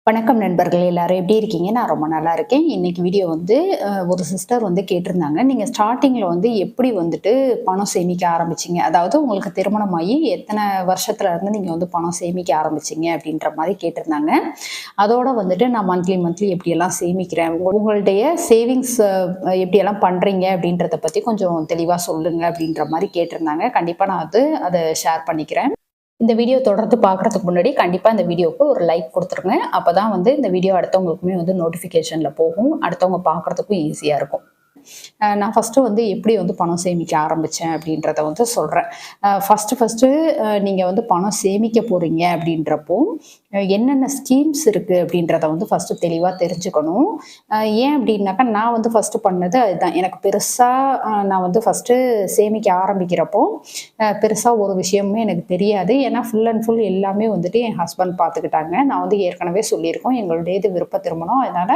வணக்கம் நண்பர்களே, எல்லாரும் எப்படி இருக்கீங்க? நான் ரொம்ப நல்லா இருக்கேன். இன்னைக்கு வீடியோ வந்து ஒரு சிஸ்டர் வந்து கேட்டிருந்தாங்க. நீங்க ஸ்டார்ட்டிங்ல வந்து எப்படி வந்துட்டு பணம் சேமிக்க ஆரம்பிச்சீங்க? அதாவது உங்களுக்கு திருமணமாகி எத்தனை வருஷத்துல இருந்து நீங்க வந்து பணம் சேமிக்க ஆரம்பிச்சீங்க? அப்படின்ற மாரி கேட்டிருந்தாங்க. அதோட வந்துட்டு நான் மந்த்லி மந்த்லி எப்படியெல்லாம் சேமிக்கிறேன், உங்களுடைய சேவிங்ஸ் எப்படியெல்லாம் பண்றீங்க அப்படின்றத பத்தி கொஞ்சம் தெளிவா சொல்லுங்க அப்படின்ற மாரி கேட்டிருந்தாங்க. கண்டிப்பா நான் அத ஷேர் பண்ணிக்கிறேன். இந்த வீடியோ தொடர்ந்து பார்க்குறதுக்கு முன்னாடி கண்டிப்பா இந்த வீடியோவுக்கு ஒரு லைக் குடுத்துருங்க. அப்பதான் வந்து இந்த வீடியோ அடுத்தவங்களுக்குமே வந்து நோட்டிஃபிகேஷன்ல போகும். அடுத்தவங்க பார்க்குறதுக்கும் ஈஸியா இருக்கும். நான் ஃபர்ஸ்ட்டு வந்து எப்படி வந்து பணம் சேமிக்க ஆரம்பிச்சேன் அப்படின்றத வந்து சொல்றேன். ஃபர்ஸ்ட்டு நீங்க வந்து பணம் சேமிக்க போறீங்க அப்படின்றப்போ, என்னென்ன ஸ்கீம்ஸ் இருக்கு அப்படின்றத வந்து ஃபர்ஸ்ட்டு தெளிவா தெரிஞ்சுக்கணும். ஏன் அப்படின்னாக்கா, நான் வந்து ஃபர்ஸ்ட்டு பண்ணது அதுதான். எனக்கு பெருசா நான் வந்து ஃபர்ஸ்ட்டு சேமிக்க ஆரம்பிக்கிறப்போ, பெருசா ஒரு விஷயமுமே எனக்கு தெரியாது. ஏன்னா ஃபுல் அண்ட் ஃபுல் எல்லாமே வந்துட்டு என் ஹஸ்பண்ட் பார்த்துக்கிட்டாங்க. நான் வந்து ஏற்கனவே சொல்லியிருக்கோம். எங்களுடையது விருப்ப திருமணம். அதனால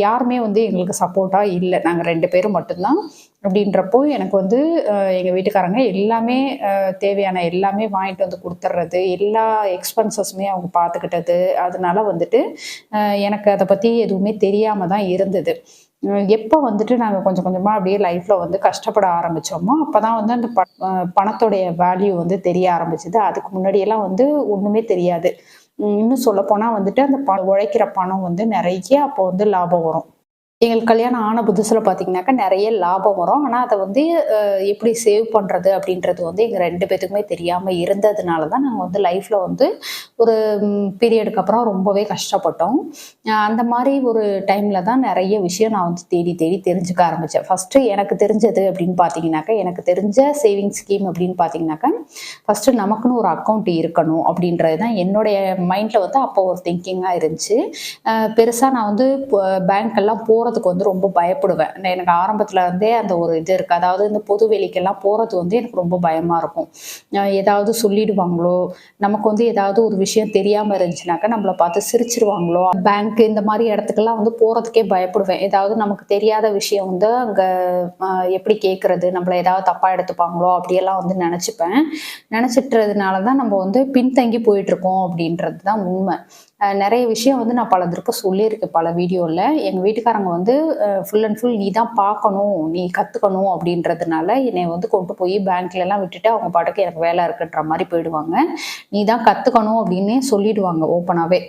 யாருமே வந்து எங்களுக்கு சப்போர்ட்டா இல்ல. நாங்க 2 பேரும் மட்டும் தான். அப்படின்றப்போ எனக்கு வந்து எங்க வீட்டுக்காரங்க எல்லாமே தேவையான எல்லாமே வாங்கிட்டு வந்து குடுத்துர்றது. எல்லா எக்ஸ்பென்சஸுமே அவங்க பார்த்துக்கிட்டது. அதனால வந்துட்டு எனக்கு அத பத்தி எதுவுமே தெரியாம தான் இருந்தது. எப்போ வந்துட்டு நாங்க கொஞ்சம் கொஞ்சமா அப்படியே லைஃப்ல வந்து கஷ்டப்பட ஆரம்பிச்சோமோ, அப்பதான் வந்து அந்த பணத்தோடைய வேல்யூ வந்து தெரிய ஆரம்பிச்சது. அதுக்கு முன்னாடியெல்லாம் வந்து ஒண்ணுமே தெரியாது. இன்னும் சொல்லப்போனா வந்துட்டு அந்த உழைக்கிற பணம் வந்து நெறைய அப்போ வந்து லாபம் வரும். எங்களுக்கு கல்யாணம் ஆன புதுசுல பார்த்தீங்கன்னாக்கா, நெறைய லாபம் வரும். ஆனா, அத வந்து எப்படி சேவ் பண்றது அப்படின்றது வந்து எங்க 2 பேத்துக்குமே தெரியாம இருந்ததுனால தான் நாங்க வந்து லைஃப்ல வந்து ஒரு பீரியடுக்கு அப்புறம் ரொம்பவே கஷ்டப்பட்டோம். அந்த மாரி ஒரு டைம்ல தான் நெறைய விஷயம் நான் வந்து தேடி தேடி தெரிஞ்சுக்க ஆரம்பிச்சேன். ஃபர்ஸ்ட்டு எனக்கு தெரிஞ்சது அப்படின்னு பார்த்தீங்கன்னாக்கா, எனக்கு தெரிஞ்ச சேவிங் ஸ்கீம் அப்படின்னு பார்த்தீங்கன்னாக்கா, ஃபர்ஸ்ட்டு நமக்குன்னு ஒரு அக்கவுண்ட் இருக்கணும் அப்படின்றது தான் என்னுடைய மைண்ட்ல வந்து அப்போ ஒரு திங்கிங்கா இருந்துச்சு. பெருசா நான் வந்து பேங்க்கெல்லாம் போறதுக்கு வந்து ரொம்ப பயப்படுவேன். எனக்கு ஆரம்பத்துல இருந்தே அந்த ஒரு இது இருக்கு. அதாவது இந்த பொது வெளிக்கெல்லாம் போறது வந்து எனக்கு ரொம்ப பயமா இருக்கும். ஏதாவது சொல்லிடுவாங்களோ, நமக்கு வந்து ஏதாவது ஒரு விஷயம் தெரியாம இருந்துச்சுனாக்கா, நம்மள பார்த்து சிரிச்சுருவாங்களோ, பேங்க் இந்த மாரி இடத்துக்கெல்லாம் வந்து போறதுக்கே பயப்படுவேன். ஏதாவது நமக்கு தெரியாத விஷயம் வந்து அங்க அ எப்படி கேட்கறது? நம்மள ஏதாவது தப்பா எடுத்துப்பாங்களோ, அப்படியெல்லாம் வந்து நெனச்சுப்பேன். நெனச்சிட்டுறதுனால தான் நம்ம வந்து பின்தங்கி போயிட்டுருக்கோம் அப்படின்றது தான் உண்ம. நெறைய விஷயம் வந்து நான் பல தடவ சொல்லியிருக்கேன் பல வீடியோல. எங்க வீட்டுக்காரங்க வந்து ஃபுல் அண்ட் ஃபுல் நீ தான் பார்க்கணும், நீ கத்துக்கணும் அப்படின்றதுனால என்னைய வந்து கொண்டு போய் பேங்க்லலாம் விட்டுட்டு அவங்க பாட்டுக்கு எனக்கு வேலை இருக்குன்ற மாரி போயிடுவாங்க. நீ தான் கத்துக்கணும் அப்படின்னே சொல்லிடுவாங்க ஓப்பனாவே.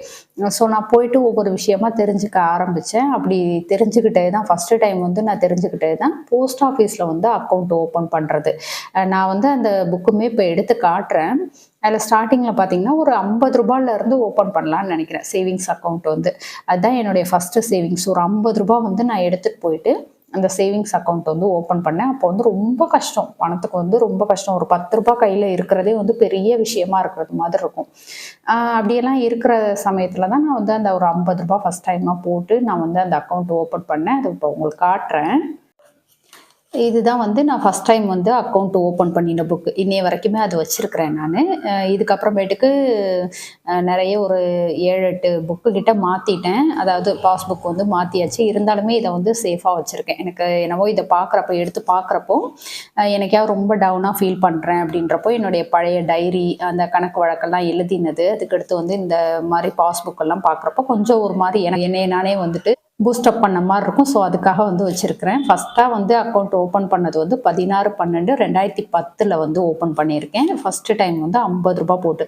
ஸோ நான் போயிட்டு ஒவ்வொரு விஷயமா தெரிஞ்சுக்க ஆரம்பிச்சேன். அப்படி தெரிஞ்சுக்கிட்டது தான் ஃபர்ஸ்ட்டு டைம் வந்து நான் தெரிஞ்சுக்கிட்டது தான் போஸ்ட் ஆஃபீஸ்ல வந்து அக்கவுண்ட் ஓப்பன் பண்றது. நான் வந்து அந்த புக்குமே இப்ப எடுத்து காட்டுறேன். அதில ஸ்டார்ட்டிங்ல பார்த்தீங்கன்னா, ஒரு ரூ. 50 இருந்து ஓப்பன் பண்ணலான்னு நெனைக்கிறேன். சேவிங்ஸ் அக்கவுண்ட் வந்து. அதுதான் என்னுடைய ஃபர்ஸ்ட்டு சேவிங்ஸ். ஒரு ரூ. 50 வந்து நான் எடுத்துட்டு போயிட்டு, அந்த சேவிங்ஸ் அக்கவுண்ட் வந்து ஓப்பன் பண்ணேன். அப்போ வந்து ரொம்ப கஷ்டம். பணத்துக்கு வந்து ரொம்ப கஷ்டம். ஒரு ரூ. 10 கையில இருக்கிறதே வந்து பெரிய விஷயமா இருக்கிறது மாதிரி இருக்கும். அப்படியெல்லாம் இருக்கிற சமயத்தில தான் நான் வந்து அந்த ஒரு ரூ. 50 ஃபர்ஸ்ட் டைமா போட்டு நான் வந்து அந்த அக்கவுண்ட் ஓப்பன் பண்ணேன். அது இப்போ உங்களுக்கு காட்டுறேன். இதுதான் வந்து நான் ஃபர்ஸ்ட் டைம் வந்து அக்கவுண்ட் ஓப்பன் பண்ணின புக். இன்னைய வரைக்குமே அது வச்சிருக்கிறேன் நானு. இதுக்கப்புறமேட்டுக்கு நெறைய ஒரு 7, 8 புக்கு கிட்ட மாத்திட்டேன். அதாவது பாஸ்புக் வந்து மாத்தியாச்சு. இருந்தாலுமே இத வந்து சேஃபா வச்சிருக்கேன். எனக்கு என்னவோ இத பார்க்குறப்போ எடுத்து பார்க்குறப்போ, என்னைக்காவது ரொம்ப டவுனா ஃபீல் பண்றேன் அப்படின்றப்போ, என்னுடைய பழைய டைரி, அந்த கணக்கு வழக்கெல்லாம் எழுதினது, அதுக்கடுத்து வந்து இந்த மாரி பாஸ்புக் எல்லாம் பார்க்குறப்போ, கொஞ்சம் ஒரு மாரி என்னைய நானே வந்துட்டு பூஸ்ட் அப் பண்ண மாரி இருக்கும். ஸோ, அதுக்காக வந்து வச்சிருக்கிறேன். ஃபர்ஸ்ட்டா வந்து அக்கவுண்ட் ஓப்பன் பண்ணது வந்து 16/12/2010 வந்து ஓப்பன் பண்ணியிருக்கேன். ஃபர்ஸ்ட் டைம் வந்து ரூ. 50 போட்டு.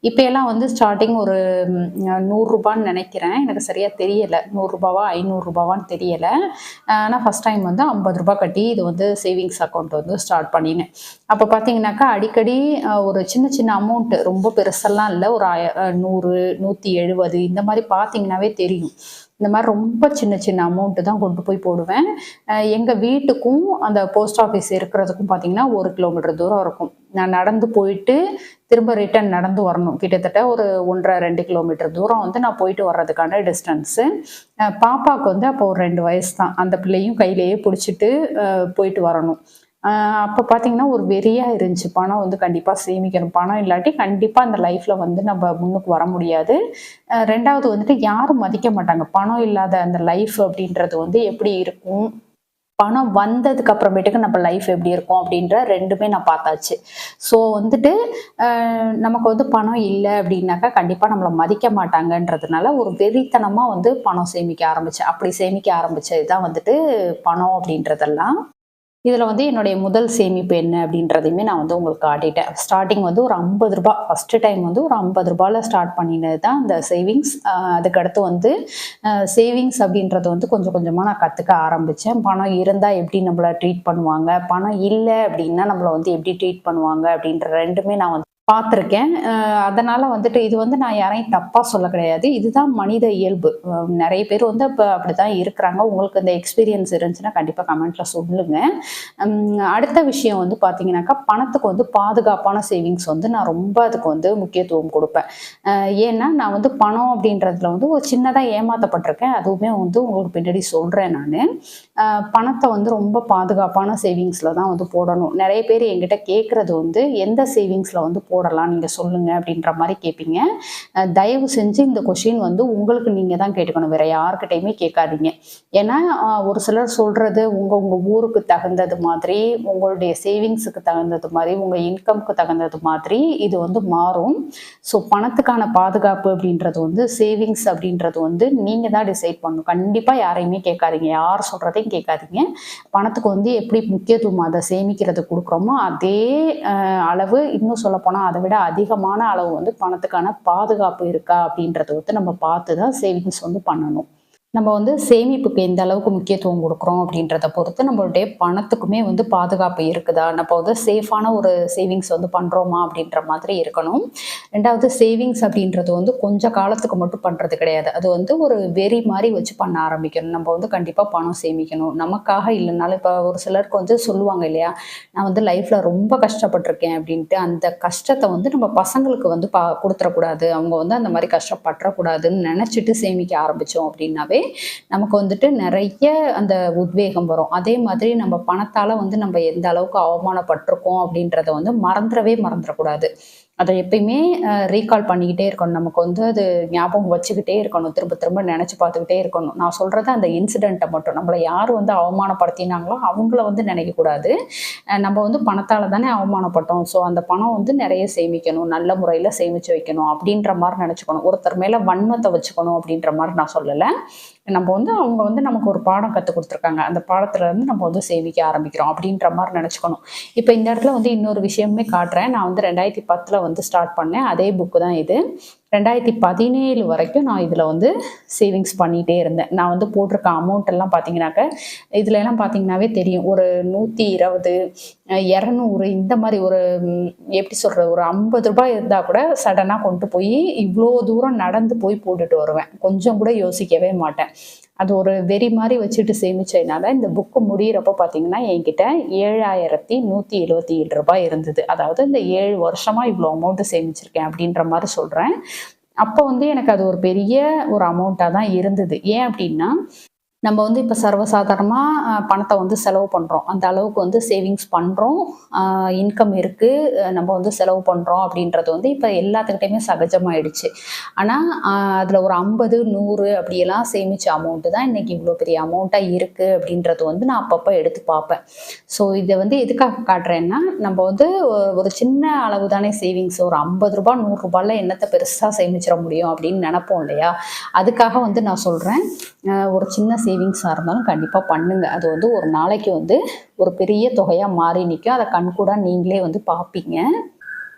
இப்ப எல்லாம் வந்து ஸ்டார்ட்டிங் ஒரு ரூ. 100 நெனைக்கிறேன். எனக்கு சரியா தெரியல. ரூ. 100 ரூ. 500 தெரியல. ஆனா ஃபர்ஸ்ட் டைம் வந்து ரூ. 50 கட்டி இது வந்து சேவிங்ஸ் அக்கவுண்ட் வந்து ஸ்டார்ட் பண்ணினேன். அப்ப பார்த்தீங்கன்னாக்கா, அடிக்கடி ஒரு சின்ன சின்ன அமௌண்ட் ரொம்ப பெருசெல்லாம் இல்ல. ஒரு 100, 170 இந்த மாரி பார்த்தீங்கன்னாவே தெரியும். இந்த மாரி ரொம்ப சின்ன சின்ன அமௌண்ட் தான் கொண்டு போய் போடுவேன். எங்க வீட்டுக்கும் அந்த போஸ்ட் ஆஃபீஸ் இருக்கிறதுக்கும் பார்த்தீங்கன்னா, 1 கிலோமீட்டர் தூரம் இருக்கும். நான் நடந்து போயிட்டு, திரும்ப ரிட்டர்ன் நடந்து வரணும். கிட்டத்தட்ட ஒரு 1 1/2, 2 கிலோமீட்டர் தூரம் வந்து நான் போயிட்டு வர்றதுக்கான டிஸ்டன்ஸு. பாப்பாவுக்கு வந்து அப்போ ஒரு 2 வயசு தான். அந்த பிள்ளையும் கையிலேயே புடிச்சிட்டு போயிட்டு வரணும். அப்ப பார்த்தீங்கன்னா, ஒரு வெறியா இருந்துச்சு. பணம் வந்து கண்டிப்பா சேமிக்கணும். பணம் இல்லாட்டி கண்டிப்பா அந்த லைஃப்ல வந்து நம்ம முன்னுக்கு வர முடியாது. 2வது வந்துட்டு யாரும் மதிக்க மாட்டாங்க. பணம் இல்லாத அந்த லைஃப் அப்படின்றது வந்து எப்படி இருக்கும்? பணம் வந்ததுக்கு அப்புறமேட்டுக்கு நம்ம லைஃப் எப்படி இருக்கும் அப்படின்ற 2மே நான் பார்த்தாச்சு. ஸோ வந்துட்டு நமக்கு வந்து பணம் இல்ல அப்படின்னாக்கா கண்டிப்பா நம்மள மதிக்க மாட்டாங்கன்றதுனால ஒரு வெறித்தனமா வந்து பணம் சேமிக்க ஆரம்பிச்சேன். அப்படி சேமிக்க ஆரம்பிச்சது தான் வந்துட்டு பணம் அப்படின்றதெல்லாம். இதுல வந்து என்னுடைய முதல் சேமிப்பு என்ன அப்படின்றதையுமே நான் வந்து உங்களுக்கு காட்டிட்டேன். ஸ்டார்ட்டிங் வந்து ஒரு ரூ. 50 ஃபர்ஸ்ட் டைம் வந்து ஒரு ரூ. 50ல ஸ்டார்ட் பண்ணினது தான் இந்த சேவிங்ஸ். அதுக்கடுத்து வந்து சேவிங்ஸ் அப்படின்றது வந்து கொஞ்சம் கொஞ்சமா நான் கத்துக்க ஆரம்பிச்சேன். பணம் இருந்தா எப்படி நம்மள ட்ரீட் பண்ணுவாங்க, பணம் இல்ல அப்படின்னா நம்மள வந்து எப்படி ட்ரீட் பண்ணுவாங்க அப்படின்ற 2மே நான் வந்து பார்த்துருக்கேன். அதனால வந்துட்டு இது வந்து நான் யாரையும் தப்பா சொல்ல கிடையாது. இதுதான் மனித இயல்பு. நெறைய பேர் வந்து இப்ப அப்படிதான் இருக்கிறாங்க. உங்களுக்கு இந்த எக்ஸ்பீரியன்ஸ் இருந்துச்சுன்னா கண்டிப்பா கமெண்ட்ல சொல்லுங்க. அடுத்த விஷயம் வந்து பார்த்தீங்கன்னாக்கா, பணத்துக்கு வந்து பாதுகாப்பான சேவிங்ஸ் வந்து நான் ரொம்ப அதுக்கு வந்து முக்கியத்துவம் குடுப்பேன். ஏன்னா, நான் வந்து பணம் அப்படின்றதுல வந்து ஒரு சின்னதா ஏமாத்தப்பட்டிருக்கேன். அதுவுமே வந்து உங்களுக்கு பின்னாடி சொல்றேன் நானு. பணத்த வந்து ரொம்ப பாதுகாப்பான சேவிங்ஸ்ல தான் வந்து போடணும். நெறைய பேர் என்கிட்ட கேட்கறது வந்து, "எந்த சேவிங்ஸ்ல வந்து போடலாம் நீங்க சொல்லுங்க" அப்படின்ற மாரி கேட்பீங்க. தயவு செஞ்சு இந்த கொஸ்டின் வந்து உங்களுக்கு நீங்க தான் கேட்டுக்கணும். வேற யார்கிட்டயுமே கேட்காதீங்க. ஏன்னா, ஒரு சிலர் சொல்றது உங்க உங்க ஊருக்கு தகுந்தது மாதிரி, உங்களுடைய சேவிங்ஸுக்கு தகுந்தது மாரி, உங்க இன்கம்க்கு தகுந்தது மாதிரி இது வந்து மாறும். ஸோ பணத்துக்கான பாதுகாப்பு அப்படின்றது வந்து சேவிங்ஸ் அப்படின்றது வந்து நீங்க தான் டிசைட் பண்ணணும். கண்டிப்பா யாரையுமே கேட்காதீங்க. யார் சொல்றதையும் கேட்காதீங்க. பணத்துக்கு வந்து எப்படி முக்கியத்துவம் அத சேமிக்கிறதுக்கு குடுக்குறோமோ, அதே அளவு இன்னும் சொல்லப்போனா அத விட அதிகமான அளவு வந்து பணத்துக்கான பாதுகாப்பு இருக்கா அப்படின்றத வந்து நம்ம பார்த்து தான் சேவிங்ஸ் வந்து பண்ணணும். நம்ம வந்து சேமிப்புக்கு எந்த அளவுக்கு முக்கியத்துவம் குடுக்குறோம் அப்படின்றத பொறுத்து நம்மளுடைய பணத்துக்குமே வந்து பாதுகாப்பு இருக்குதா? நம்ம வந்து சேஃபான ஒரு சேவிங்ஸ் வந்து பண்றோமா? அப்படின்ற மாதிரி இருக்கணும். 2வது சேவிங்ஸ் அப்படின்றது வந்து கொஞ்ச காலத்துக்கு மட்டும் பண்றது கிடையாது. அது வந்து ஒரு வெறி மாரி வச்சு பண்ண ஆரம்பிக்கணும். நம்ம வந்து கண்டிப்பா பணம் சேமிக்கணும். நமக்காக இல்லனாலும் இப்ப ஒரு சிலருக்கு வந்து சொல்லுவாங்க இல்லையா? நான் வந்து லைஃப்ல ரொம்ப கஷ்டப்பட்டுருக்கேன் அப்படின்ட்டு. அந்த கஷ்டத்த வந்து நம்ம பசங்களுக்கு வந்து குடுத்துறக்கூடாது. அவங்க வந்து அந்த மாரி கஷ்டப்பட்றக்கூடாதுன்னு நெனச்சுட்டு சேமிக்க ஆரம்பிச்சோம் அப்படின்னாவே நமக்கு வந்துட்டு நிறைய அந்த உத்வேகம் வரும். அதே மாதிரி நம்ம பணத்தால வந்து நம்ம எந்த அளவுக்கு அவமானப்பட்டுருக்கோம் அப்படின்றத வந்து மறந்துடக்கூடாது. அத எப்பயுமே ரீகால் பண்ணிக்கிட்டே இருக்கணும். நமக்கு வந்து அது ஞாபகம் வச்சுக்கிட்டே இருக்கணும். திரும்ப திரும்ப நெனச்சு பார்த்துக்கிட்டே இருக்கணும். நான் சொல்றது அந்த இன்சிடென்ட்ட மட்டும். நம்மள யார் வந்து அவமானப்படுத்தினாங்களோ அவங்கள வந்து நினைக்கக்கூடாது. நம்ம வந்து பணத்தால தானே அவமானப்பட்டோம். ஸோ அந்த பணம் வந்து நெறைய சேமிக்கணும். நல்ல முறையில சேமிச்சு வைக்கணும் அப்படின்ற மாரி நெனச்சுக்கணும். ஒருத்தர் மேல வன்மத்த வச்சுக்கணும் அப்படின்ற மாரி நான் சொல்லல. நம்ம வந்து அவங்க வந்து நமக்கு ஒரு பாடம் கத்துக் குடுத்துருக்காங்க. அந்த பாடத்துல இருந்து நம்ம வந்து சேமிக்க ஆரம்பிக்கிறோம் அப்படின்ற மாரி நெனச்சுக்கணும். இப்ப இந்த இடத்துல வந்து இன்னொரு விஷயமுமே காட்டுறேன். நான் வந்து 2010ல வந்து ஸ்டார்ட் பண்ணேன். அதே புக் தான் இது. 2017 வரைக்கும் நான் இதுல வந்து சேவிங்ஸ் பண்ணிட்டே இருந்தேன். நான் வந்து போட்டிருக்க அமௌண்ட் எல்லாம் பார்த்தீங்கன்னாக்க, இதுல எல்லாம் பார்த்தீங்கன்னாவே தெரியும். ஒரு 120, 200 இந்த மாரி ஒரு எப்படி சொல்றது? ஒரு ரூ. 50 இருந்தா கூட சடனா கொண்டு போய் இவ்ளோ தூரம் நடந்து போய் போட்டுட்டு வருவேன். கொஞ்சம் கூட யோசிக்கவே மாட்டேன். அது ஒரு வெறி மாரி வச்சுட்டு சேமிச்சதுனால, இந்த புக் முடியிறப்போ பார்த்தீங்கன்னா, என்கிட்ட ரூ. 7,177 இருந்தது. அதாவது இந்த 7 வருஷமா இவ்ளோ அமௌண்ட் சேமிச்சிருக்கேன் அப்படின்ற மாரி சொல்றேன். அப்போ வந்து எனக்கு அது ஒரு பெரிய ஒரு அமௌண்ட்டா தான் இருந்தது. ஏன் அப்படின்னா, நம்ம வந்து இப்ப சர்வசாதாரணமா பணத்த வந்து செலவு பண்றோம். அந்த அளவுக்கு வந்து சேவிங்ஸ் பண்றோம். இன்கம் இருக்கு. நம்ம வந்து செலவு பண்றோம் அப்படின்றது வந்து இப்ப எல்லாத்துக்கிட்டயுமே சகஜமாயிடுச்சு. ஆனா, அதுல ஒரு 50, 100 அப்படியெல்லாம் சேமிச்ச அமௌண்ட் தான் இன்னைக்கு இவ்ளோ பெரிய அமௌண்ட்டா இருக்கு அப்படின்றது வந்து நான் அப்பப்ப எடுத்து பார்ப்பேன். ஸோ இத வந்து எதுக்காக காட்டுறேன்னா, நம்ம வந்து ஒரு சின்ன அளவு தானே சேவிங்ஸ். ஒரு ரூ. 50, ரூ. 100ல என்னத்த பெருசா சேமிச்சிட முடியும் அப்படின்னு நெனப்போம் இல்லையா? அதுக்காக வந்து நான் சொல்றேன். ஒரு சின்ன சேவிங்ஸா இருந்தாலும் கண்டிப்பா பண்ணுங்க. அது வந்து ஒரு நாளைக்கு வந்து ஒரு பெரிய தொகையா மாறி நிக்கும். அத கண்கூடா நீங்களே வந்து பார்ப்பீங்க.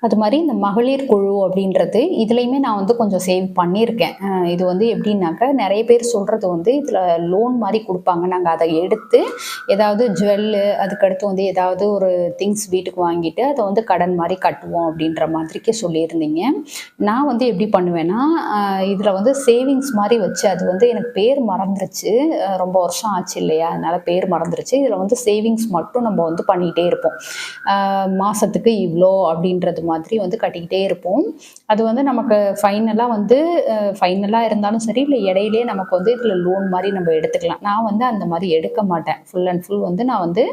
அது மாரி இந்த மகளிர் குழு அப்படின்றது, இதுலயுமே நான் வந்து கொஞ்சம் சேவ் பண்ணியிருக்கேன். இது வந்து எப்படின்னாக்கா, நெறைய பேர் சொல்றது வந்து இதில லோன் மாரி குடுப்பாங்க. நாங்க அத எடுத்து ஏதாவது அதுக்கடுத்து வந்து ஏதாவது ஒரு திங்ஸ் வீட்டுக்கு வாங்கிட்டு, அத வந்து கடன் மாரி கட்டுவோம் அப்படின்ற மாதிரிக்கு சொல்லியிருந்தீங்க. நான் வந்து எப்படி பண்ணுவேன்னா, இதில வந்து சேவிங்ஸ் மாரி வச்சு அது வந்து எனக்கு பேர் மறந்துருச்சு. ரொம்ப வருஷம் ஆச்சு இல்லையா? அதனால பேர் மறந்துருச்சு. இதில வந்து சேவிங்ஸ் மட்டும் நம்ம வந்து பண்ணிட்டே இருப்போம். மாசத்துக்கு இவ்ளோ அப்படின்றது மாதிரி வந்து கட்டிக்கிட்டே இருப்போம். அது வந்து நமக்கு ஃபைனலாக இருந்தாலும் சரி, இல்லை இடையிலேயே நமக்கு வந்து இதில் லோன் மாதிரி நம்ம எடுத்துக்கலாம். நான் வந்து அந்த மாதிரி எடுக்க மாட்டேன். ஃபுல் அண்ட் ஃபுல் வந்து நான் வந்து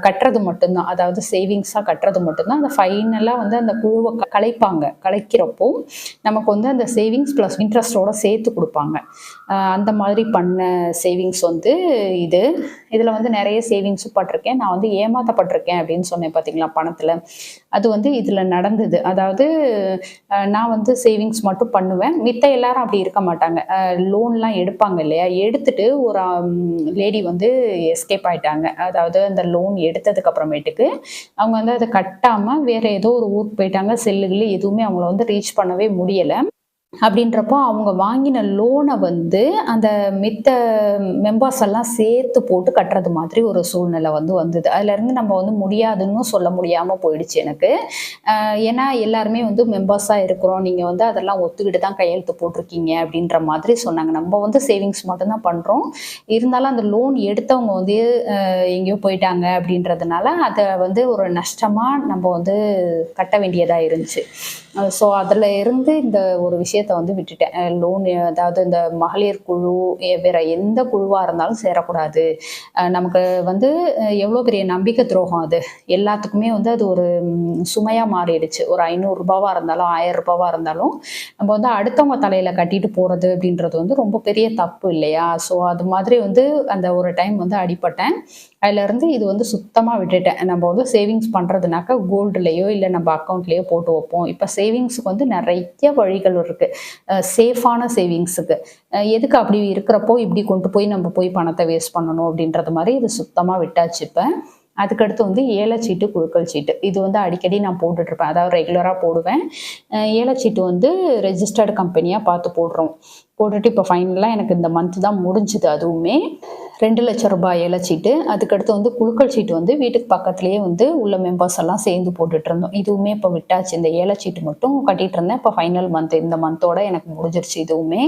கட்டுறது மட்டும்தான், அதாவது சேவிங்ஸாக கட்டுறது மட்டும்தான். அந்த ஃபைனலாக வந்து அந்த குழுவை கலைக்கிறப்போ நமக்கு வந்து அந்த சேவிங்ஸ் ப்ளஸ் இன்ட்ரெஸ்டோட சேர்த்து கொடுப்பாங்க. அந்த மாதிரி பண்ண சேவிங்ஸ் வந்து இதில் வந்து நிறைய சேவிங்ஸும் பட்டிருக்கேன். நான் வந்து ஏமாற்றப்பட்டிருக்கேன் அப்படின்னு சொன்னேன் பார்த்தீங்களா பணத்தில். அது வந்து இதில் நடந்தது. அதாவது நான் வந்து சேவிங்ஸ் மட்டும் பண்ணுவேன். மித்த எல்லாரும் அப்படி இருக்க மாட்டாங்க. லோன்லாம் எடுப்பாங்க இல்லையா, எடுத்துட்டு ஒரு லேடி வந்து எஸ்கேப் ஆயிட்டாங்க. அதாவது அந்த லோன் எடுத்ததுக்கு அப்புறமேட்டுக்கு அவங்க வந்து அதை கட்டாமல் வேற ஏதோ ஒரு ஊருக்கு போயிட்டாங்க. செல்லுகள் எதுவுமே அவங்கள வந்து ரீச் பண்ணவே முடியலை. அப்படின்றப்போ அவங்க வாங்கின லோனை வந்து அந்த மித்த மெம்பர்ஸ் எல்லாம் சேர்த்து போட்டு கட்டுறது மாதிரி ஒரு சூழ்நிலை வந்து வந்தது. அதுலேருந்து நம்ம வந்து முடியாதுன்னு சொல்ல முடியாமல் போயிடுச்சு எனக்கு. ஏன்னா எல்லாருமே வந்து மெம்பர்ஸாக இருக்கிறோம், நீங்கள் வந்து அதெல்லாம் ஒத்துக்கிட்டு தான் கையெழுத்து போட்டிருக்கீங்க அப்படின்ற மாதிரி சொன்னாங்க. நம்ம வந்து சேவிங்ஸ் மட்டும்தான் பண்ணுறோம், இருந்தாலும் அந்த லோன் எடுத்தவங்க வந்து எங்கேயோ போயிட்டாங்க அப்படின்றதுனால அதை வந்து ஒரு நஷ்டமாக நம்ம வந்து கட்ட வேண்டியதாக இருந்துச்சு. ஸோ அதில் இருந்து இந்த ஒரு விஷயத்தை வந்து விட்டுட்டேன். லோன், அதாவது இந்த மகளிர் குழு வேற எந்த குழுவாக இருந்தாலும் சேரக்கூடாது. நமக்கு வந்து எவ்வளோ பெரிய நம்பிக்கை துரோகம் அது. எல்லாத்துக்குமே வந்து அது ஒரு சுமையாக மாறிடுச்சு. ஒரு 500 ரூபாவாக இருந்தாலும் 1000 ரூபாவாக இருந்தாலும் நம்ம வந்து அடுத்தவங்க தலையில் கட்டிட்டு போகிறது அப்படின்றது வந்து ரொம்ப பெரிய தப்பு இல்லையா. ஸோ அது மாதிரி வந்து அந்த ஒரு டைம் வந்து அடிபட்டேன். அதுலேருந்து இது வந்து சுத்தமாக விட்டுட்டேன். நம்ம வந்து சேவிங்ஸ் பண்ணுறதுனாக்கா கோல்டுலேயோ இல்லை நம்ம அக்கௌண்ட்லேயோ போட்டு வைப்போம். இப்போ சேவிங்ஸுக்கு வந்து நிறைய வழிகள் இருக்குது, சேஃபான சேவிங்ஸுக்கு. எதுக்கு அப்படி இருக்கிறப்போ இப்படி கொண்டு போய் நம்ம போய் பணத்தை வேஸ்ட் பண்ணணும் அப்படின்றது மாதிரி இது சுத்தமாக விட்டாச்சு. இப்போ அதுக்கடுத்து வந்து ஏலச்சீட்டு, குழுக்கள் சீட்டு, இது வந்து அடிக்கடி நான் போட்டுட்ருப்பேன். அதாவது ரெகுலராக போடுவேன். ஏலச்சீட்டு வந்து ரெஜிஸ்டர்டு கம்பெனியாக பார்த்து போட்டுட்டு இப்போ ஃபைனலாக எனக்கு இந்த மந்த் தான் முடிஞ்சுது. அதுவுமே 2 லட்சம் ரூபாய் ஏலச்சீட்டு. அதுக்கடுத்து வந்து குழுக்கள் சீட்டு வந்து வீட்டுக்கு பக்கத்துலேயே வந்து உள்ள மெம்பர்ஸ் எல்லாம் சேர்ந்து போட்டுட்டு இருந்தோம். இதுவுமே இப்போ விட்டாச்சு. இந்த ஏலச்சீட்டு மட்டும் கட்டிகிட்டு இருந்தேன். இப்போ ஃபைனல் மந்த், இந்த மந்தோட எனக்கு முடிஞ்சிருச்சு இதுவுமே.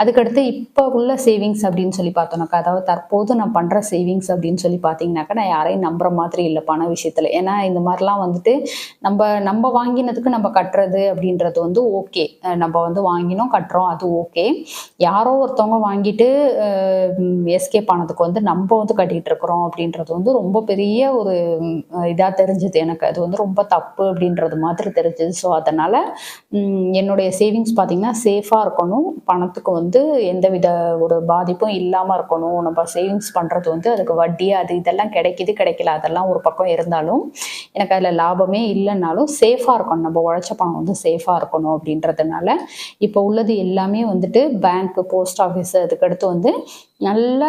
அதுக்கடுத்து இப்போ உள்ள சேவிங்ஸ் அப்படின்னு சொல்லி பார்த்தோம்னாக்கா, அதாவது தற்போது நான் பண்ணுற சேவிங்ஸ் அப்படின்னு சொல்லி பார்த்தீங்கன்னாக்கா, நான் யாரையும் நம்புற மாதிரி இல்லை பண விஷயத்தில். ஏன்னா இந்த மாதிரிலாம் வந்துட்டு நம்ம வாங்கினதுக்கு நம்ம கட்டுறது அப்படின்றது வந்து ஓகே. நம்ம வந்து வாங்கினோம் கட்டுறோம், அது ஓகே. யாரோ ஒருத்தவங்க வாங்கிட்டு எஸ்கேப் ஆனதுக்கு வந்து நம்ம வந்து கட்டிகிட்டு இருக்கிறோம் அப்படின்றது வந்து ரொம்ப பெரிய ஒரு இதாக தெரிஞ்சுது எனக்கு. அது வந்து ரொம்ப தப்பு அப்படின்றது மாதிரி தெரிஞ்சுது. ஸோ அதனால் என்னுடைய சேவிங்ஸ் பார்த்திங்கன்னா சேஃபாக இருக்கணும், பணத்துக்கு வந்து எந்தவித ஒரு பாதிப்பும் இல்லாமல் இருக்கணும். நம்ம சேவிங்ஸ் பண்ணுறது வந்து அதுக்கு வட்டி அது இதெல்லாம் கிடைக்கல, அதெல்லாம் ஒரு பக்கம் இருந்தாலும் எனக்கு அதில் லாபமே இல்லைன்னாலும் சேஃபாக இருக்கணும், நம்ம உழைச்ச பணம் வந்து சேஃபாக இருக்கணும் அப்படின்றதுனால இப்போ உள்ளது எல்லாமே வந்துட்டு பேங்க்கு, போஸ்ட் ஆஃபீஸு, அதுக்கடுத்து வந்து நல்ல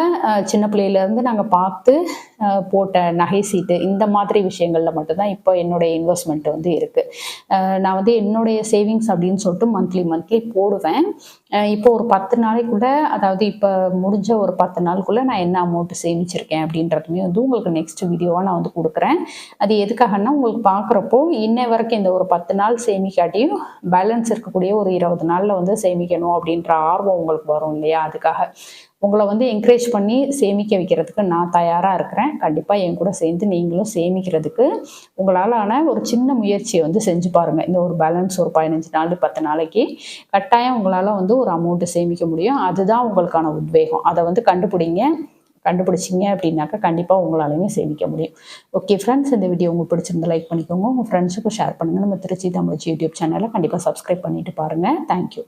சின்ன பிள்ளையிலேருந்து நாங்கள் பார்த்து போட்ட நகை சீட்டு, இந்த மாதிரி விஷயங்களில் மட்டும்தான் இப்போ என்னுடைய இன்வெஸ்ட்மெண்ட் வந்து இருக்குது. நான் வந்து என்னுடைய சேவிங்ஸ் அப்படின்னு சொல்லிட்டு மந்த்லி போடுவேன். இப்போ ஒரு 10 நாளைக்குள்ளே, அதாவது இப்போ முடிஞ்ச ஒரு 10 நாளுக்குள்ளே நான் என்ன அமௌண்ட்டு சேமிச்சிருக்கேன் அப்படின்றதுமே வந்து உங்களுக்கு நெக்ஸ்ட் வீடியோவாக நான் வந்து கொடுக்குறேன். அது எதுக்காகன்னா, உங்களுக்கு பார்க்குறப்போ இன்னை வரைக்கும் இந்த ஒரு 10 நாள் சேமிக்காட்டியும் பேலன்ஸ் இருக்கக்கூடிய ஒரு 20 நாளில் வந்து சேமிக்கணும் அப்படின்ற ஆர்வம் உங்களுக்கு வரும் இல்லையா. அதுக்காக உங்களை வந்து என்கரேஜ் பண்ணி சேமிக்க வைக்கிறதுக்கு நான் தயாராக இருக்கிறேன். கண்டிப்பாக என் கூட சேர்ந்து நீங்களும் சேமிக்கிறதுக்கு உங்களால் ஒரு சின்ன முயற்சியை வந்து செஞ்சு பாருங்கள். இந்த ஒரு பேலன்ஸ் ஒரு 15 நாள் 10 நாளைக்கு கட்டாயம் உங்களால் வந்து ஒரு அமௌண்ட்டு சேமிக்க முடியும். அதுதான் உங்களுக்கான உத்வேகம். அதை வந்து கண்டுபிடிச்சிங்க அப்படின்னாக்கா கண்டிப்பாக உங்களாலையுமே சேமிக்க முடியும். ஓகே ஃப்ரெண்ட்ஸ், இந்த வீடியோ உங்களுக்கு பிடிச்சிருந்தா லைக் பண்ணிக்கோங்க, உங்கள் ஃப்ரெண்ட்ஸுக்கும் ஷேர் பண்ணுங்கள். நம்ம திருச்சி தமிழ் யூடியூப் சேனலை கண்டிப்பாக சப்ஸ்கிரைப் பண்ணிட்டு பாருங்கள். தேங்க்யூ.